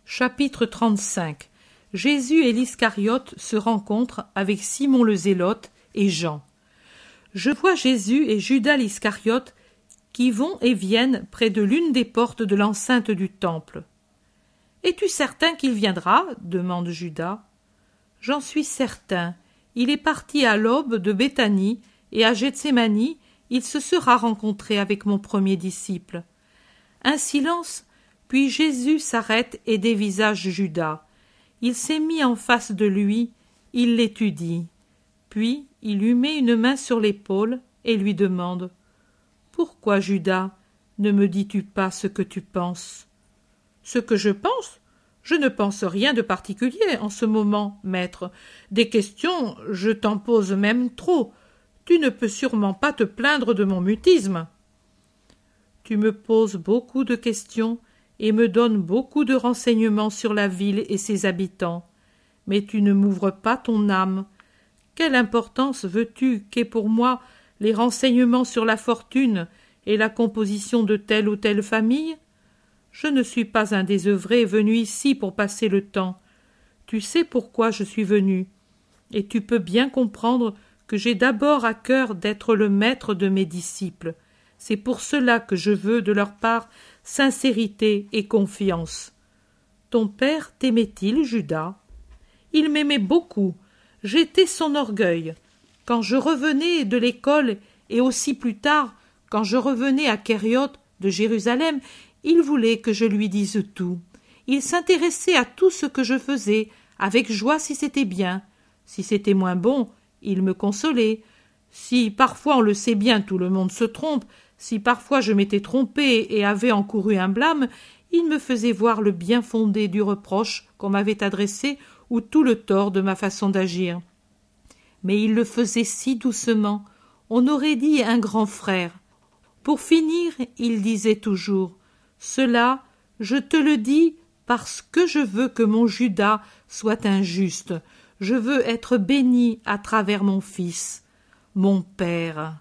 Chapitre 35. Jésus et l'Iscariote se rencontrent avec Simon le Zélote et Jean. Je vois Jésus et Judas l'Iscariote qui vont et viennent près de l'une des portes de l'enceinte du temple. « Es-tu certain qu'il viendra » demande Judas. « J'en suis certain. Il est parti à l'aube de Béthanie, et à Gethsémani, il se sera rencontré avec mon premier disciple. » Un silence, puis Jésus s'arrête et dévisage Judas. Il s'est mis en face de lui, il l'étudie. Puis il lui met une main sur l'épaule et lui demande « Pourquoi, Judas, ne me dis-tu pas ce que tu penses ?»« Ce que je pense ? Je ne pense rien de particulier en ce moment, maître. Des questions, je t'en pose même trop. Tu ne peux sûrement pas te plaindre de mon mutisme. » « Tu me poses beaucoup de questions et me donnes beaucoup de renseignements sur la ville et ses habitants, mais tu ne m'ouvres pas ton âme. Quelle importance veux-tu qu'aient pour moi les renseignements sur la fortune et la composition de telle ou telle famille? Je ne suis pas un désœuvré venu ici pour passer le temps. Tu sais pourquoi je suis venu, et tu peux bien comprendre que j'ai d'abord à cœur d'être le maître de mes disciples. C'est pour cela que je veux de leur part sincérité et confiance. Ton père t'aimait-il, Judas? Il m'aimait beaucoup. J'étais son orgueil. Quand je revenais de l'école, et aussi plus tard, quand je revenais à Kériote de Jérusalem, il voulait que je lui dise tout. Il s'intéressait à tout ce que je faisais, avec joie si c'était bien. Si c'était moins bon, il me consolait. Si parfois on le sait bien, tout le monde se trompe, si parfois je m'étais trompé et avais encouru un blâme, il me faisait voir le bien fondé du reproche qu'on m'avait adressé ou tout le tort de ma façon d'agir. Mais il le faisait si doucement, on aurait dit un grand frère. Pour finir, il disait toujours « Cela, je te le dis parce que je veux que mon Judas soit un juste. Je veux être béni à travers mon fils, mon père. »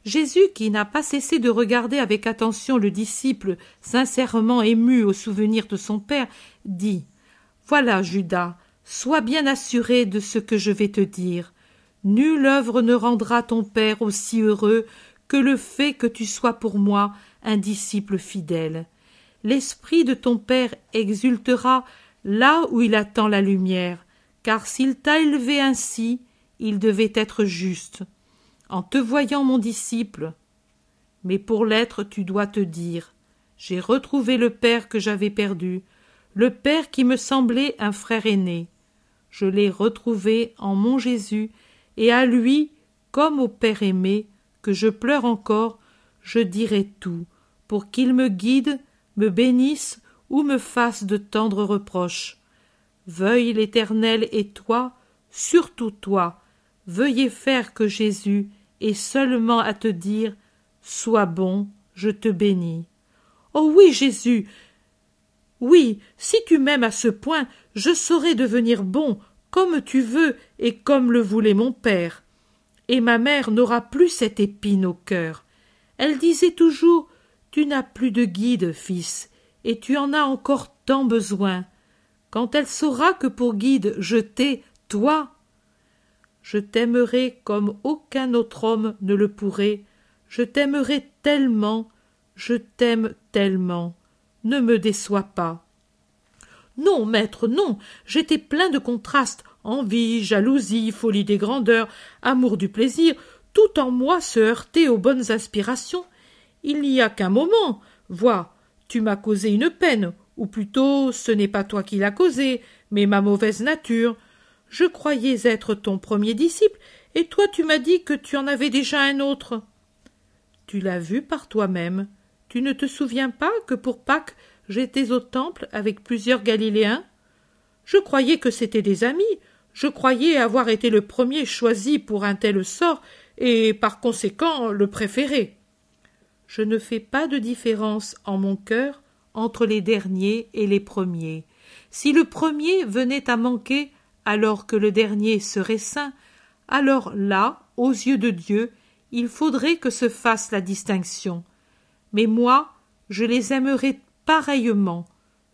Jésus, qui n'a pas cessé de regarder avec attention le disciple sincèrement ému au souvenir de son père, dit « Voilà, Judas, sois bien assuré de ce que je vais te dire. Nulle œuvre ne rendra ton père aussi heureux que le fait que tu sois pour moi un disciple fidèle. L'esprit de ton père exultera là où il attend la lumière, car s'il t'a élevé ainsi, il devait être juste. En te voyant mon disciple, mais pour l'être tu dois te dire, j'ai retrouvé le père que j'avais perdu, le père qui me semblait un frère aîné. Je l'ai retrouvé en mon Jésus, et à lui, comme au père aimé, que je pleure encore, je dirai tout, pour qu'il me guide, me bénisse ou me fasse de tendres reproches. Veuille l'Éternel et toi, surtout toi, veuillez faire que Jésus ait seulement à te dire « Sois bon, je te bénis ». Oh oui, Jésus! Oui, si tu m'aimes à ce point, je saurai devenir bon, comme tu veux et comme le voulait mon père. Et ma mère n'aura plus cette épine au cœur. Elle disait toujours « Tu n'as plus de guide, fils, et tu en as encore tant besoin. » Quand elle saura que pour guide je t'ai, toi, je t'aimerai comme aucun autre homme ne le pourrait. Je t'aimerai tellement, je t'aime tellement. Ne me déçois pas. Non, maître, non. J'étais plein de contrastes. Envie, jalousie, folie des grandeurs, amour du plaisir. Tout en moi se heurtait aux bonnes aspirations. Il n'y a qu'un moment. Vois, tu m'as causé une peine. Ou plutôt, ce n'est pas toi qui l'as causé, mais ma mauvaise nature. Je croyais être ton premier disciple, et toi tu m'as dit que tu en avais déjà un autre. Tu l'as vu par toi-même. Tu ne te souviens pas que pour Pâques j'étais au temple avec plusieurs Galiléens? Je croyais que c'étaient des amis. Je croyais avoir été le premier choisi pour un tel sort, et par conséquent le préféré. Je ne fais pas de différence en mon cœur entre les derniers et les premiers. Si le premier venait à manquer alors que le dernier serait saint, alors là, aux yeux de Dieu, il faudrait que se fasse la distinction. Mais moi, je les aimerai pareillement.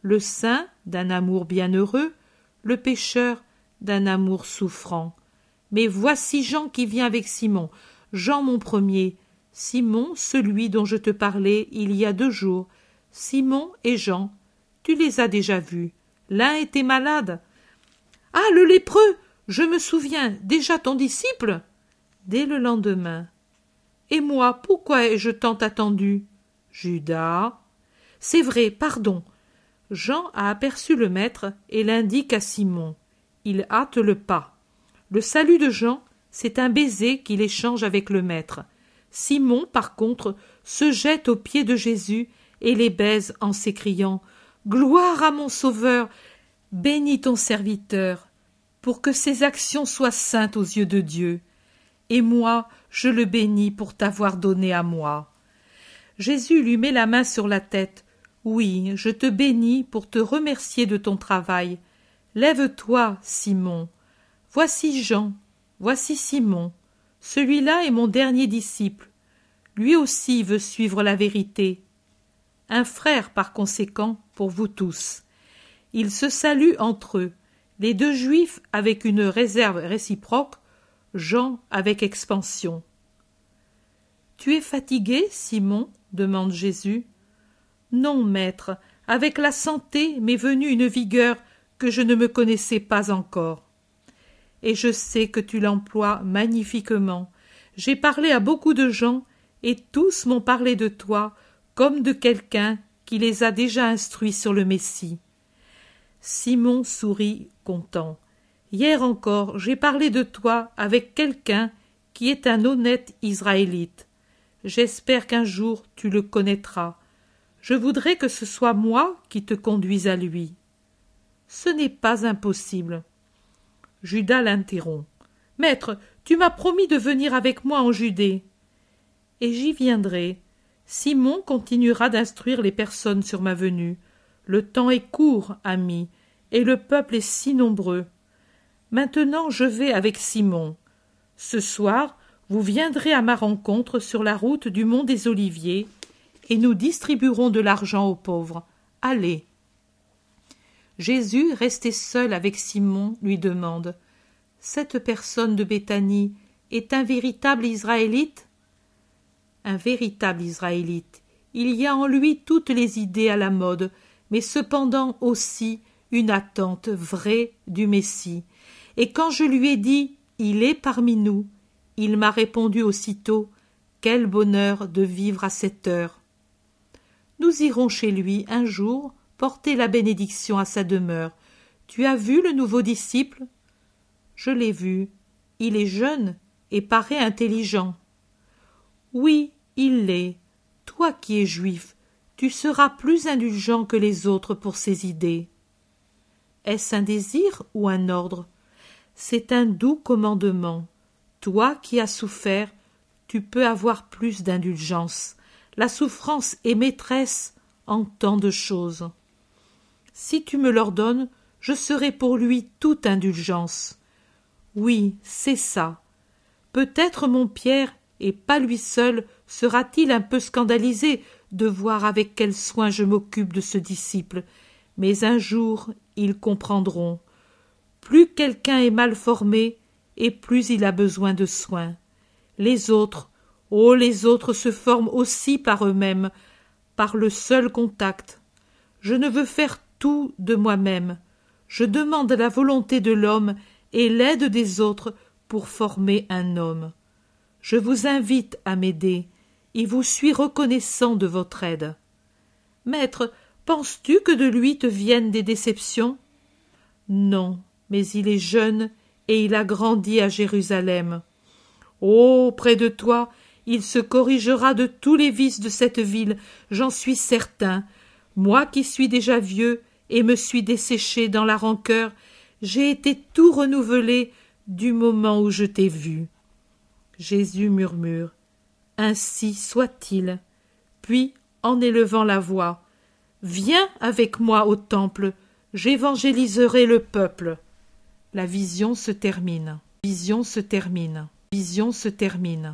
le saint d'un amour bienheureux, le pécheur d'un amour souffrant. Mais voici Jean qui vient avec Simon, Jean mon premier, Simon, celui dont je te parlais il y a 2 jours. Simon et Jean, tu les as déjà vus. L'un était malade. « Ah, le lépreux, je me souviens, déjà ton disciple ?» Dès le lendemain. « Et moi, pourquoi ai-je tant attendu ?» Judas. « C'est vrai, pardon. » Jean a aperçu le maître et l'indique à Simon. Il hâte le pas. Le salut de Jean, c'est un baiser qu'il échange avec le maître. Simon, par contre, se jette aux pieds de Jésus et les baise en s'écriant « Gloire à mon Sauveur! Bénis ton serviteur, pour que ses actions soient saintes aux yeux de Dieu. Et moi, je le bénis pour t'avoir donné à moi. » Jésus lui met la main sur la tête. « Oui, je te bénis pour te remercier de ton travail. Lève-toi, Simon. Voici Jean, voici Simon. Celui-là est mon dernier disciple. Lui aussi veut suivre la vérité. Un frère, par conséquent, pour vous tous. » Ils se saluent entre eux, les 2 Juifs avec une réserve réciproque, Jean avec expansion. « Tu es fatigué, Simon ?» demande Jésus. « Non, maître, avec la santé m'est venue une vigueur que je ne me connaissais pas encore. Et je sais que tu l'emploies magnifiquement. J'ai parlé à beaucoup de gens, et tous m'ont parlé de toi comme de quelqu'un qui les a déjà instruits sur le Messie. » Simon sourit, content. « Hier encore, j'ai parlé de toi avec quelqu'un qui est un honnête Israélite. J'espère qu'un jour tu le connaîtras. Je voudrais que ce soit moi qui te conduise à lui. » « Ce n'est pas impossible. » Judas l'interrompt. « Maître, tu m'as promis de venir avec moi en Judée. » « Et j'y viendrai. Simon continuera d'instruire les personnes sur ma venue. Le temps est court, ami, et le peuple est si nombreux. Maintenant je vais avec Simon. Ce soir, vous viendrez à ma rencontre sur la route du mont des Oliviers, et nous distribuerons de l'argent aux pauvres. Allez. » Jésus, resté seul avec Simon, lui demande « Cette personne de Béthanie est un véritable Israélite ?» Un véritable Israélite. Il y a en lui toutes les idées à la mode, mais cependant aussi une attente vraie du Messie. Et quand je lui ai dit « Il est parmi nous », il m'a répondu aussitôt « Quel bonheur de vivre à cette heure !» Nous irons chez lui un jour porter la bénédiction à sa demeure. Tu as vu le nouveau disciple ? Je l'ai vu. Il est jeune et paraît intelligent. Oui, il l'est. Toi qui es juif, tu seras plus indulgent que les autres pour ses idées. Est-ce un désir ou un ordre ? C'est un doux commandement. Toi qui as souffert, tu peux avoir plus d'indulgence. La souffrance est maîtresse en tant de choses. Si tu me l'ordonnes, je serai pour lui toute indulgence. Oui, c'est ça. Peut-être mon Pierre, et pas lui seul, sera-t-il un peu scandalisé de voir avec quel soin je m'occupe de ce disciple, mais un jour ils comprendront. Plus quelqu'un est mal formé, et plus il a besoin de soins. Les autres, oh les autres se forment aussi par eux-mêmes, par le seul contact. Je ne veux faire tout de moi-même. Je demande la volonté de l'homme et l'aide des autres pour former un homme. Je vous invite à m'aider, et vous suis reconnaissant de votre aide. Maître, penses-tu que de lui te viennent des déceptions ? Non, mais il est jeune et il a grandi à Jérusalem. Oh, près de toi, il se corrigera de tous les vices de cette ville, j'en suis certain. Moi qui suis déjà vieux et me suis desséché dans la rancœur, j'ai été tout renouvelé du moment où je t'ai vu. Jésus murmure « Ainsi soit-il » puis, en élevant la voix « Viens avec moi au temple, j'évangéliserai le peuple. » La vision se termine. Vision se termine. Vision se termine.